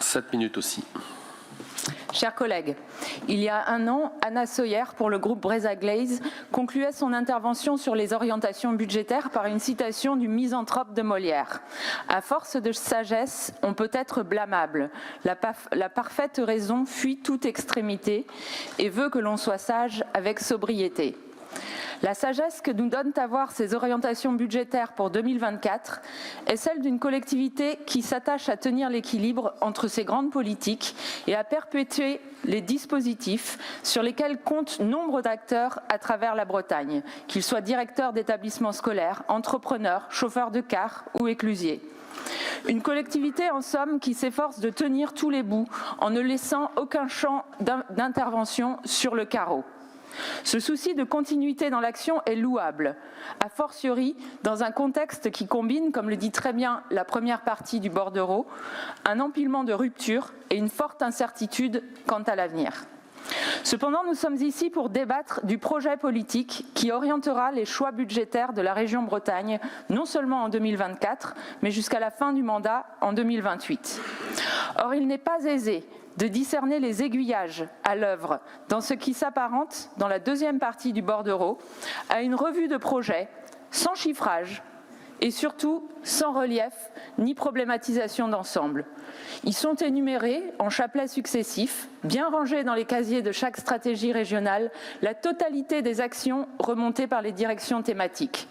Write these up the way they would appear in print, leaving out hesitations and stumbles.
7 minutes aussi. Chers collègues, il y a un an, Anna Soyer, pour le groupe Breza Glaze, concluait son intervention sur les orientations budgétaires par une citation du Misanthrope de Molière. « À force de sagesse, on peut être blâmable. La parfaite raison fuit toute extrémité et veut que l'on soit sage avec sobriété. » La sagesse que nous donnent à voir ces orientations budgétaires pour 2024 est celle d'une collectivité qui s'attache à tenir l'équilibre entre ses grandes politiques et à perpétuer les dispositifs sur lesquels comptent nombre d'acteurs à travers la Bretagne, qu'ils soient directeurs d'établissements scolaires, entrepreneurs, chauffeurs de car ou éclusiers. Une collectivité, en somme, qui s'efforce de tenir tous les bouts en ne laissant aucun champ d'intervention sur le carreau. Ce souci de continuité dans l'action est louable, a fortiori dans un contexte qui combine, comme le dit très bien la première partie du bordereau, un empilement de ruptures et une forte incertitude quant à l'avenir. Cependant, nous sommes ici pour débattre du projet politique qui orientera les choix budgétaires de la région Bretagne, non seulement en 2024, mais jusqu'à la fin du mandat en 2028. Or, il n'est pas aisé de discerner les aiguillages à l'œuvre dans ce qui s'apparente, dans la deuxième partie du bordereau, à une revue de projet sans chiffrage et surtout sans relief ni problématisation d'ensemble. Ils sont énumérés en chapelets successifs, bien rangés dans les casiers de chaque stratégie régionale, la totalité des actions remontées par les directions thématiques.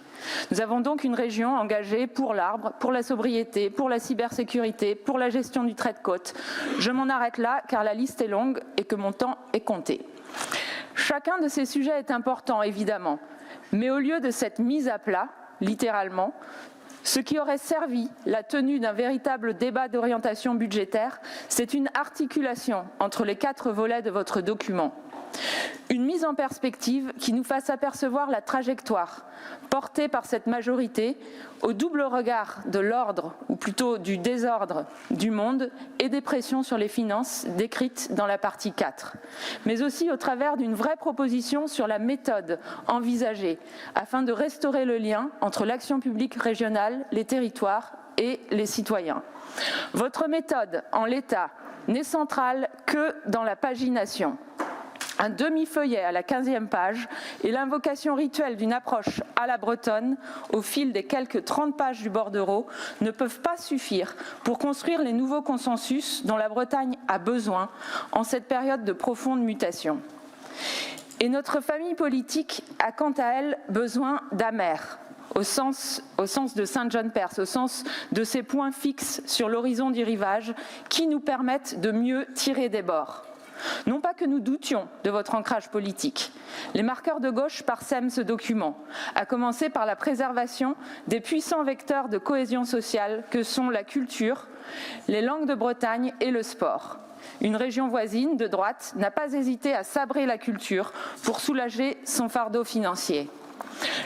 Nous avons donc une région engagée pour l'arbre, pour la sobriété, pour la cybersécurité, pour la gestion du trait de côte. Je m'en arrête là car la liste est longue et que mon temps est compté. Chacun de ces sujets est important, évidemment, mais au lieu de cette mise à plat, littéralement, ce qui aurait servi la tenue d'un véritable débat d'orientation budgétaire, c'est une articulation entre les 4 volets de votre document. Une mise en perspective qui nous fasse apercevoir la trajectoire portée par cette majorité au double regard de l'ordre, ou plutôt du désordre du monde et des pressions sur les finances décrites dans la partie 4, mais aussi au travers d'une vraie proposition sur la méthode envisagée afin de restaurer le lien entre l'action publique régionale, les territoires et les citoyens. Votre méthode, en l'état, n'est centrale que dans la pagination. Un demi-feuillet à la 15e page et l'invocation rituelle d'une approche à la bretonne au fil des quelques 30 pages du bordereau ne peuvent pas suffire pour construire les nouveaux consensus dont la Bretagne a besoin en cette période de profonde mutation. Et notre famille politique a quant à elle besoin d'amers, au sens de Saint John Perse, au sens de ces points fixes sur l'horizon du rivage qui nous permettent de mieux tirer des bords. Non pas que nous doutions de votre ancrage politique. Les marqueurs de gauche parsèment ce document, à commencer par la préservation des puissants vecteurs de cohésion sociale que sont la culture, les langues de Bretagne et le sport. Une région voisine de droite n'a pas hésité à sabrer la culture pour soulager son fardeau financier.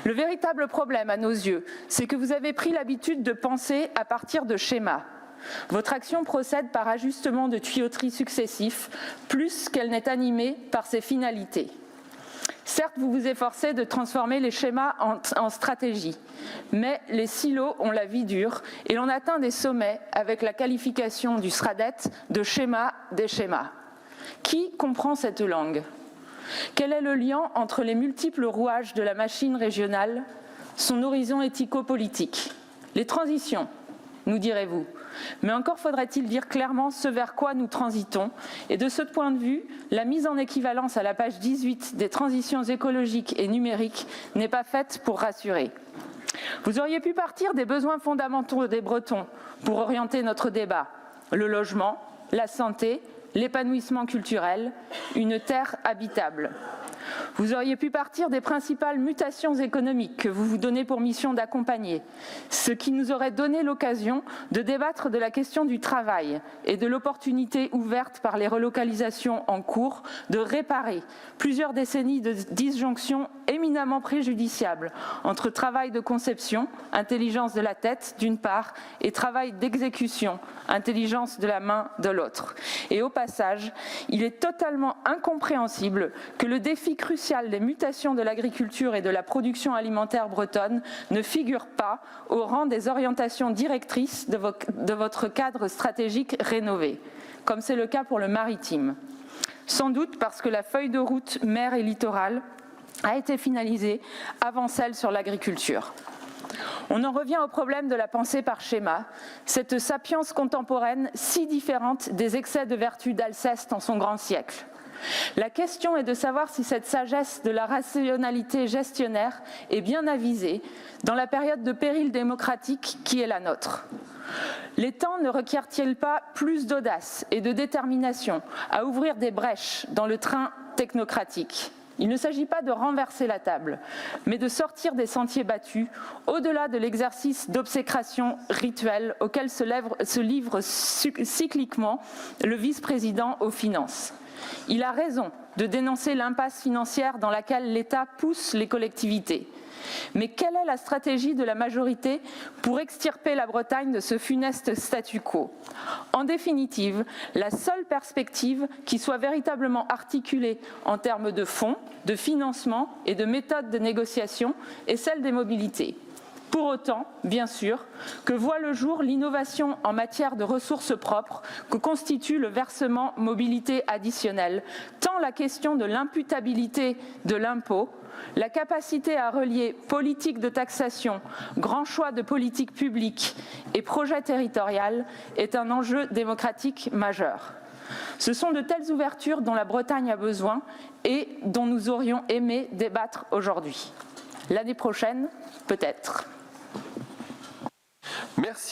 Le véritable problème à nos yeux, c'est que vous avez pris l'habitude de penser à partir de schémas. Votre action procède par ajustement de tuyauterie successifs, plus qu'elle n'est animée par ses finalités. Certes, vous vous efforcez de transformer les schémas en stratégie, mais les silos ont la vie dure et l'on atteint des sommets avec la qualification du SRADET de schéma des schémas. Qui comprend cette langue ? Quel est le lien entre les multiples rouages de la machine régionale, son horizon éthico-politique ? Les transitions, nous direz-vous. Mais encore faudrait-il dire clairement ce vers quoi nous transitons. Et de ce point de vue, la mise en équivalence à la page 18 des transitions écologiques et numériques n'est pas faite pour rassurer. Vous auriez pu partir des besoins fondamentaux des Bretons pour orienter notre débat. Le logement, la santé, l'épanouissement culturel, une terre habitable. Vous auriez pu partir des principales mutations économiques que vous vous donnez pour mission d'accompagner, ce qui nous aurait donné l'occasion de débattre de la question du travail et de l'opportunité ouverte par les relocalisations en cours de réparer plusieurs décennies de disjonctions éminemment préjudiciables entre travail de conception, intelligence de la tête d'une part, et travail d'exécution, intelligence de la main de l'autre. Et au passage, il est totalement incompréhensible que le défi crucial des mutations de l'agriculture et de la production alimentaire bretonne ne figure pas au rang des orientations directrices de votre cadre stratégique rénové. comme c'est le cas pour le maritime. Sans doute parce que la feuille de route mer et littoral a été finalisée avant celle sur l'agriculture. On en revient au problème de la pensée par schéma, cette sapience contemporaine si différente des excès de vertu d'Alceste en son grand siècle. La question est de savoir si cette sagesse de la rationalité gestionnaire est bien avisée dans la période de péril démocratique qui est la nôtre. Les temps ne requièrent-ils pas plus d'audace et de détermination à ouvrir des brèches dans le train technocratique ? Il ne s'agit pas de renverser la table, mais de sortir des sentiers battus, au-delà de l'exercice d'obsécration rituelle auquel se livre cycliquement le vice-président aux finances. Il a raison de dénoncer l'impasse financière dans laquelle l'État pousse les collectivités. Mais quelle est la stratégie de la majorité pour extirper la Bretagne de ce funeste statu quo ? En définitive, la seule perspective qui soit véritablement articulée en termes de fonds, de financement et de méthodes de négociation est celle des mobilités. Pour autant, bien sûr, que voit le jour l'innovation en matière de ressources propres que constitue le versement mobilité additionnelle, tant la question de l'imputabilité de l'impôt, la capacité à relier politique de taxation, grand choix de politique publique et projet territorial est un enjeu démocratique majeur. Ce sont de telles ouvertures dont la Bretagne a besoin et dont nous aurions aimé débattre aujourd'hui. L'année prochaine, peut-être. Merci.